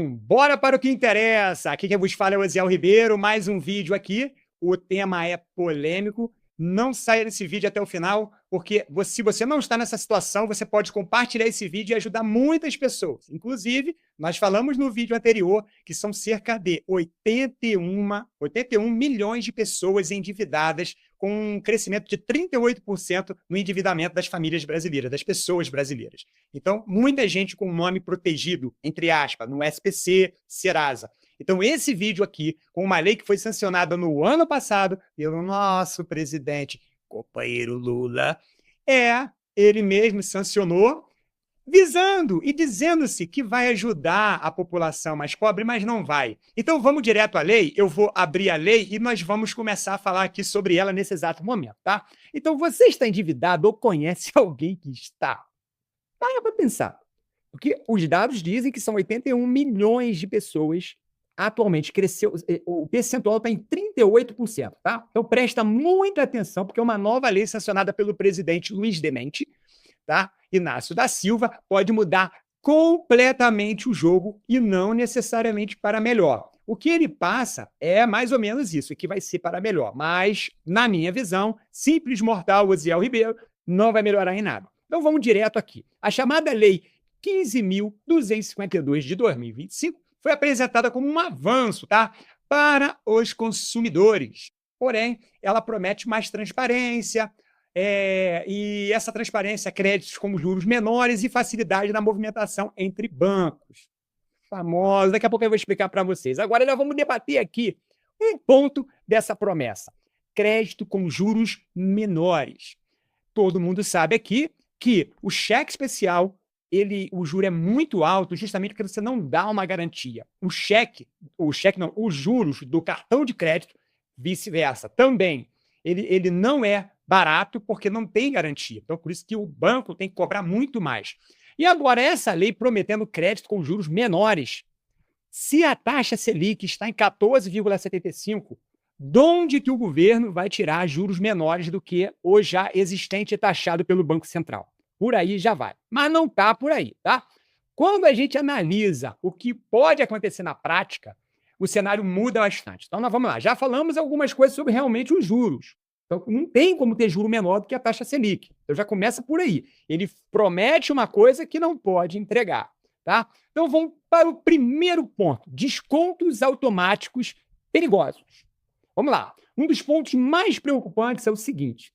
Bora para o que interessa. Aqui quem vos fala é o Eziel Ribeiro, mais um vídeo aqui. O tema é polêmico. Não saia desse vídeo até o final, porque se você não está nessa situação, você pode compartilhar esse vídeo e ajudar muitas pessoas. Inclusive, nós falamos no vídeo anterior que são cerca de 81 milhões de pessoas endividadas, com um crescimento de 38% no endividamento das famílias brasileiras, das pessoas brasileiras. Então, muita gente com o nome protegido, entre aspas, no SPC, Serasa. Então, esse vídeo aqui, com uma lei que foi sancionada no ano passado pelo nosso presidente, companheiro Lula, ele mesmo sancionou, visando e dizendo-se que vai ajudar a população mais pobre, mas não vai. Então, vamos direto à lei. Eu vou abrir a lei e nós vamos começar a falar aqui sobre ela nesse exato momento, tá? Então, você está endividado ou conhece alguém que está? Para para pensar. Porque os dados dizem que são 81 milhões de pessoas. Atualmente cresceu, o percentual está em 38%, tá? Então presta muita atenção, porque uma nova lei sancionada pelo presidente Luiz Demente, tá? Inácio da Silva, pode mudar completamente o jogo e não necessariamente para melhor. O que ele passa é mais ou menos isso, que vai ser para melhor. Mas, na minha visão, simples mortal, Eziel Ribeiro, não vai melhorar em nada. Então vamos direto aqui. A chamada Lei 15.252 de 2025 foi apresentada como um avanço, tá, para os consumidores. Porém, ela promete mais transparência, e essa transparência, créditos com juros menores e facilidade na movimentação entre bancos. Famoso, daqui a pouco eu vou explicar para vocês. Agora nós vamos debater aqui um ponto dessa promessa. Crédito com juros menores. Todo mundo sabe aqui que o cheque especial, o juro é muito alto justamente porque você não dá uma garantia. Os juros do cartão de crédito, vice-versa, também. Ele não é barato porque não tem garantia. Então, por isso que o banco tem que cobrar muito mais. E agora, essa lei prometendo crédito com juros menores. Se a taxa Selic está em 14,75%, de onde que o governo vai tirar juros menores do que o já existente e taxado pelo Banco Central? Por aí já vai. Mas não está por aí, tá? Quando a gente analisa o que pode acontecer na prática, o cenário muda bastante. Então, nós vamos lá. Já falamos algumas coisas sobre realmente os juros. Então, não tem como ter juro menor do que a taxa Selic. Então, já começa por aí. Ele promete uma coisa que não pode entregar, tá? Então, vamos para o primeiro ponto. Descontos automáticos perigosos. Vamos lá. Um dos pontos mais preocupantes é o seguinte.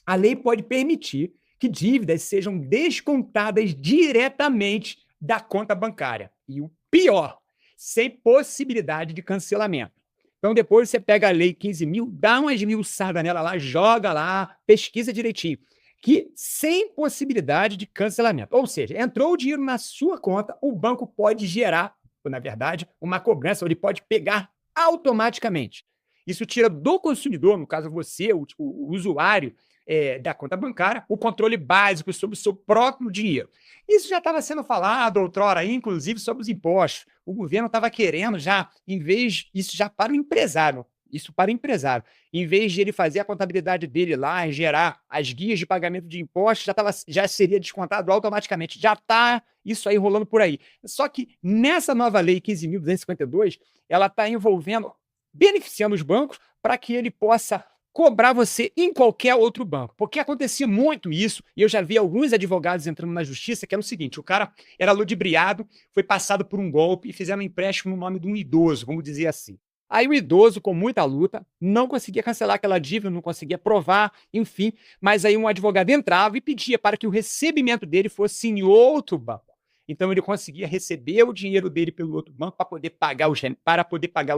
A lei pode permitir que dívidas sejam descontadas diretamente da conta bancária. E o pior, sem possibilidade de cancelamento. Então, depois você pega a lei 15.000, dá uma esmiuçada nela lá, joga lá, pesquisa direitinho, que sem possibilidade de cancelamento. Ou seja, entrou o dinheiro na sua conta, o banco pode gerar, na verdade, uma cobrança, ou ele pode pegar automaticamente. Isso tira do consumidor, no caso você, o usuário, da conta bancária, o controle básico sobre o seu próprio dinheiro. Isso já estava sendo falado outrora, inclusive, sobre os impostos. O governo estava querendo já, isso já para o empresário, em vez de ele fazer a contabilidade dele lá, gerar as guias de pagamento de impostos, já seria descontado automaticamente. Já está isso aí rolando por aí. Só que nessa nova lei 15.252, ela está beneficiando os bancos para que ele possa cobrar você em qualquer outro banco. Porque acontecia muito isso, e eu já vi alguns advogados entrando na justiça, que era o seguinte, o cara era ludibriado, foi passado por um golpe e fizeram um empréstimo no nome de um idoso, vamos dizer assim. Aí o idoso, com muita luta, não conseguia cancelar aquela dívida, não conseguia provar, enfim, mas aí um advogado entrava e pedia para que o recebimento dele fosse em outro banco. Então ele conseguia receber o dinheiro dele pelo outro banco para poder pagar os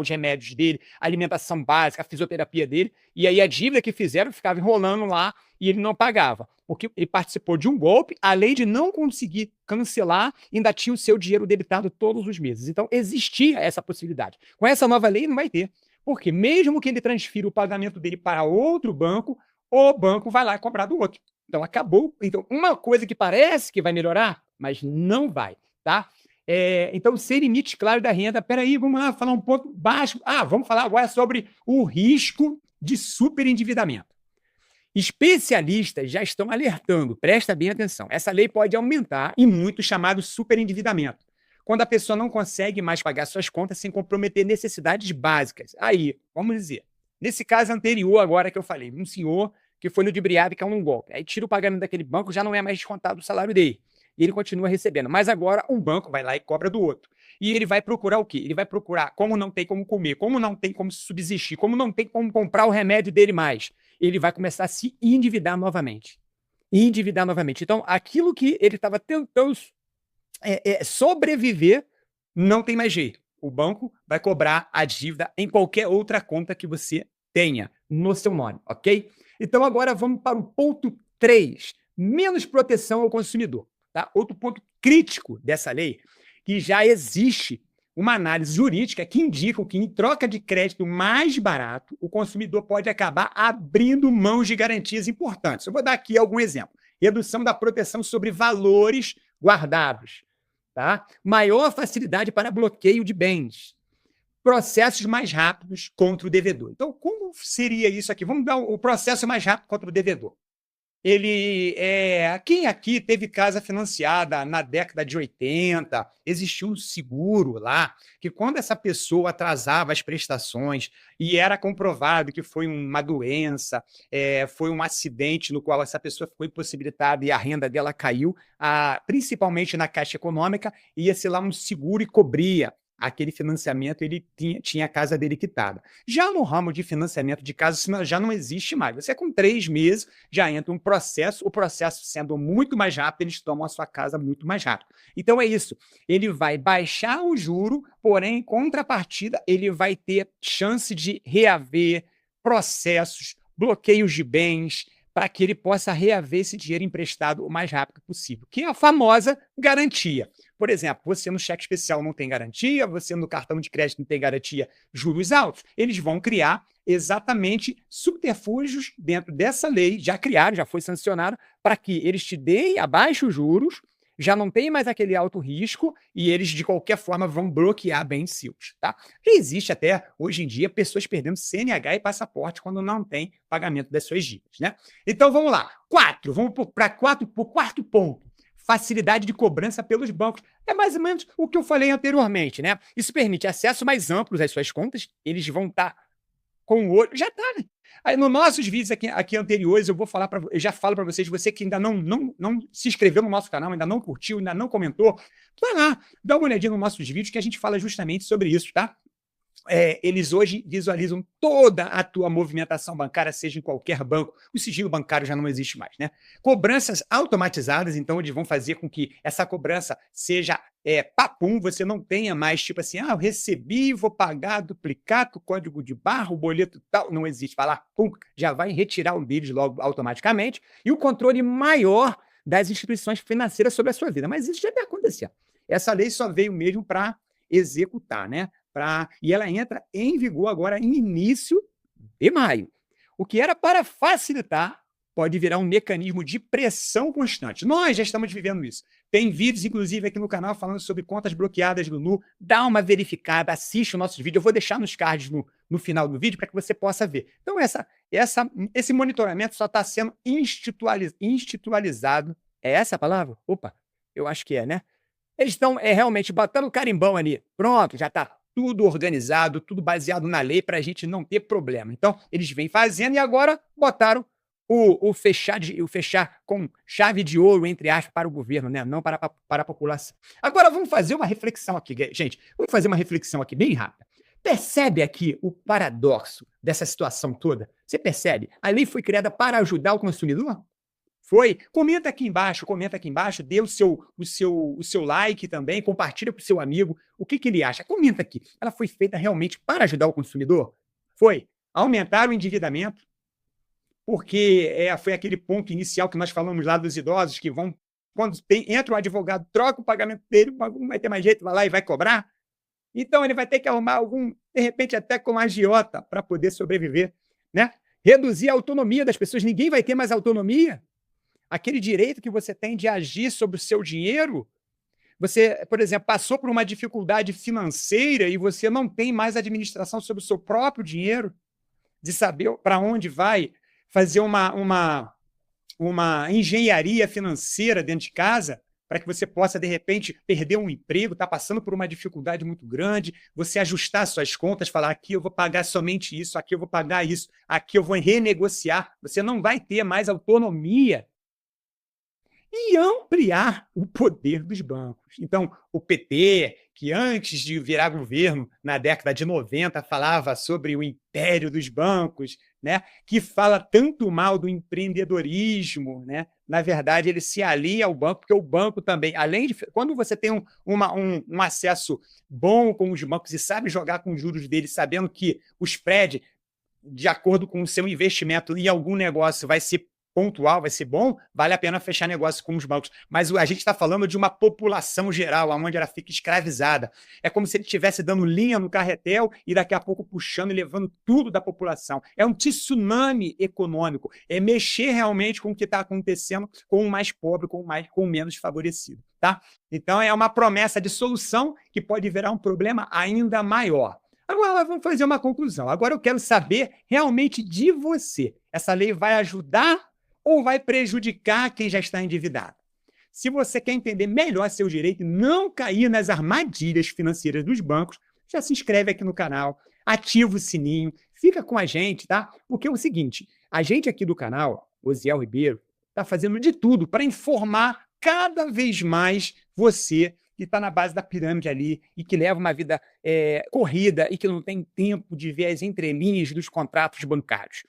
remédios dele, a alimentação básica, a fisioterapia dele, e aí a dívida que fizeram ficava enrolando lá e ele não pagava, porque ele participou de um golpe, além de não conseguir cancelar, ainda tinha o seu dinheiro debitado todos os meses. Então existia essa possibilidade. Com essa nova lei não vai ter, porque mesmo que ele transfira o pagamento dele para outro banco, o banco vai lá cobrar do outro. Então acabou. Então uma coisa que parece que vai melhorar, mas não vai, tá? Então, sem limite claro da renda. Peraí, vamos lá falar um ponto baixo. Vamos falar agora sobre o risco de superendividamento. Especialistas já estão alertando, presta bem atenção, essa lei pode aumentar e muito o chamado superendividamento. quando a pessoa não consegue mais pagar suas contas sem comprometer necessidades básicas. Aí, vamos dizer, nesse caso anterior agora que eu falei, um senhor que foi ludibriado e caiu num golpe. Aí tira o pagamento daquele banco, já não é mais descontado o salário dele. E ele continua recebendo. Mas agora um banco vai lá e cobra do outro. E ele vai procurar o quê? Ele vai procurar como não tem como comer, como não tem como subsistir, como não tem como comprar o remédio dele mais. Ele vai começar a se endividar novamente. Endividar novamente. Então, aquilo que ele estava tentando sobreviver, não tem mais jeito. O banco vai cobrar a dívida em qualquer outra conta que você tenha no seu nome, ok? Então, agora vamos para o ponto 3, menos proteção ao consumidor. Tá? Outro ponto crítico dessa lei, que já existe uma análise jurídica que indica que, em troca de crédito mais barato, o consumidor pode acabar abrindo mãos de garantias importantes. Eu vou dar aqui algum exemplo. Redução da proteção sobre valores guardados. Tá? Maior facilidade para bloqueio de bens. Processos mais rápidos contra o devedor. Então, como seria isso aqui? Vamos dar o processo mais rápido contra o devedor. Quem aqui teve casa financiada na década de 80, existia um seguro lá, que quando essa pessoa atrasava as prestações e era comprovado que foi uma doença, foi um acidente no qual essa pessoa ficou impossibilitada e a renda dela caiu, principalmente na Caixa Econômica, ia-se lá um seguro e cobria aquele financiamento, ele tinha a casa dele quitada. Já no ramo de financiamento de casa, isso já não existe mais. Você, com 3 meses, já entra um processo, o processo sendo muito mais rápido, eles tomam a sua casa muito mais rápido. Então é isso, ele vai baixar o juro, porém, em contrapartida, ele vai ter chance de reaver processos, bloqueios de bens, para que ele possa reaver esse dinheiro emprestado o mais rápido possível, que é a famosa garantia. Por exemplo, você no cheque especial não tem garantia, você no cartão de crédito não tem garantia, juros altos. Eles vão criar exatamente subterfúgios dentro dessa lei, já criaram, já foi sancionado, para que eles te deem abaixo os juros, já não tem mais aquele alto risco e eles, de qualquer forma, vão bloquear bens seus. Tá? Já existe até, hoje em dia, pessoas perdendo CNH e passaporte quando não tem pagamento das suas dívidas. Né? Então, vamos lá. 4. Vamos para o quarto ponto. Facilidade de cobrança pelos bancos. É mais ou menos o que eu falei anteriormente. Né? Isso permite acesso mais amplo às suas contas. Eles vão estar com o olho... Já está, né? Aí, nos nossos vídeos aqui anteriores, eu já falo para vocês, você que ainda não se inscreveu no nosso canal, ainda não curtiu, ainda não comentou, vai lá, dá uma olhadinha nos nossos vídeos que a gente fala justamente sobre isso, tá? Eles hoje visualizam toda a tua movimentação bancária, seja em qualquer banco. O sigilo bancário já não existe mais, né? Cobranças automatizadas, então eles vão fazer com que essa cobrança seja papum, você não tenha mais tipo assim, eu recebi, vou pagar duplicado, código de barra, o boleto tal, não existe. Vai lá, pum, já vai retirar o deles logo automaticamente e o controle maior das instituições financeiras sobre a sua vida. Mas isso já vai acontecer. Essa lei só veio mesmo para executar, né? E ela entra em vigor agora em início de maio. O que era para facilitar pode virar um mecanismo de pressão constante. Nós já estamos vivendo isso. Tem vídeos, inclusive, aqui no canal falando sobre contas bloqueadas do Nu. Dá uma verificada, assiste o nosso vídeo. Eu vou deixar nos cards no final do vídeo para que você possa ver. Então, esse monitoramento só está sendo institucionalizado. É essa a palavra? Opa, eu acho que é, né? Eles estão realmente batendo o carimbão ali. Pronto, já está tudo organizado, tudo baseado na lei para a gente não ter problema. Então, eles vêm fazendo e agora botaram o fechar com chave de ouro, entre aspas, para o governo, né? Não para a população. Agora, vamos fazer uma reflexão aqui, gente. Vamos fazer uma reflexão aqui bem rápida. Percebe aqui o paradoxo dessa situação toda? Você percebe? A lei foi criada para ajudar o consumidor? Foi? Comenta aqui embaixo, dê o seu like também, compartilha com o seu amigo o que ele acha. Comenta aqui. Ela foi feita realmente para ajudar o consumidor? Foi. Aumentar o endividamento, porque foi aquele ponto inicial que nós falamos lá dos idosos que vão, quando entra o advogado, troca o pagamento dele, não vai ter mais jeito, vai lá e vai cobrar. Então ele vai ter que arrumar de repente até com agiota para poder sobreviver, né? Reduzir a autonomia das pessoas, ninguém vai ter mais autonomia. Aquele direito que você tem de agir sobre o seu dinheiro, você, por exemplo, passou por uma dificuldade financeira e você não tem mais administração sobre o seu próprio dinheiro, de saber para onde vai, fazer uma engenharia financeira dentro de casa, para que você possa, de repente, perder um emprego, estar passando por uma dificuldade muito grande, você ajustar suas contas, falar aqui eu vou pagar somente isso, aqui eu vou pagar isso, aqui eu vou renegociar. Você não vai ter mais autonomia e ampliar o poder dos bancos. Então, o PT, que antes de virar governo, na década de 90, falava sobre o império dos bancos, né, que fala tanto mal do empreendedorismo, né, na verdade, ele se alia ao banco, porque o banco também, além de... Quando você tem um acesso bom com os bancos e sabe jogar com os juros deles, sabendo que o spread, de acordo com o seu investimento em algum negócio, vai ser pontual, vai ser bom, vale a pena fechar negócio com os bancos. Mas a gente está falando de uma população geral, onde ela fica escravizada. É como se ele estivesse dando linha no carretel e daqui a pouco puxando e levando tudo da população. É um tsunami econômico, é mexer realmente com o que está acontecendo com o mais pobre, com o menos favorecido. Tá? Então é uma promessa de solução que pode virar um problema ainda maior. Agora vamos fazer uma conclusão. Agora eu quero saber realmente de você. Essa lei vai ajudar ou vai prejudicar quem já está endividado? Se você quer entender melhor seu direito e não cair nas armadilhas financeiras dos bancos, já se inscreve aqui no canal, ativa o sininho, fica com a gente, tá? Porque é o seguinte, a gente aqui do canal, Osiel Ribeiro, está fazendo de tudo para informar cada vez mais você que está na base da pirâmide ali e que leva uma vida corrida e que não tem tempo de ver as entrelinhas dos contratos bancários.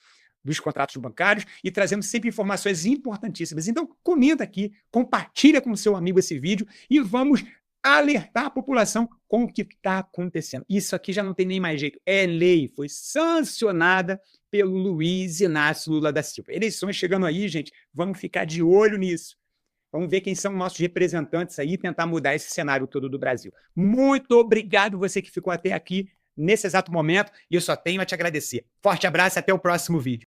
E trazendo sempre informações importantíssimas. Então, comenta aqui, compartilha com o seu amigo esse vídeo e vamos alertar a população com o que está acontecendo. Isso aqui já não tem nem mais jeito. É lei, foi sancionada pelo Luiz Inácio Lula da Silva. Eleições chegando aí, gente, vamos ficar de olho nisso. Vamos ver quem são nossos representantes aí e tentar mudar esse cenário todo do Brasil. Muito obrigado você que ficou até aqui nesse exato momento e eu só tenho a te agradecer. Forte abraço e até o próximo vídeo.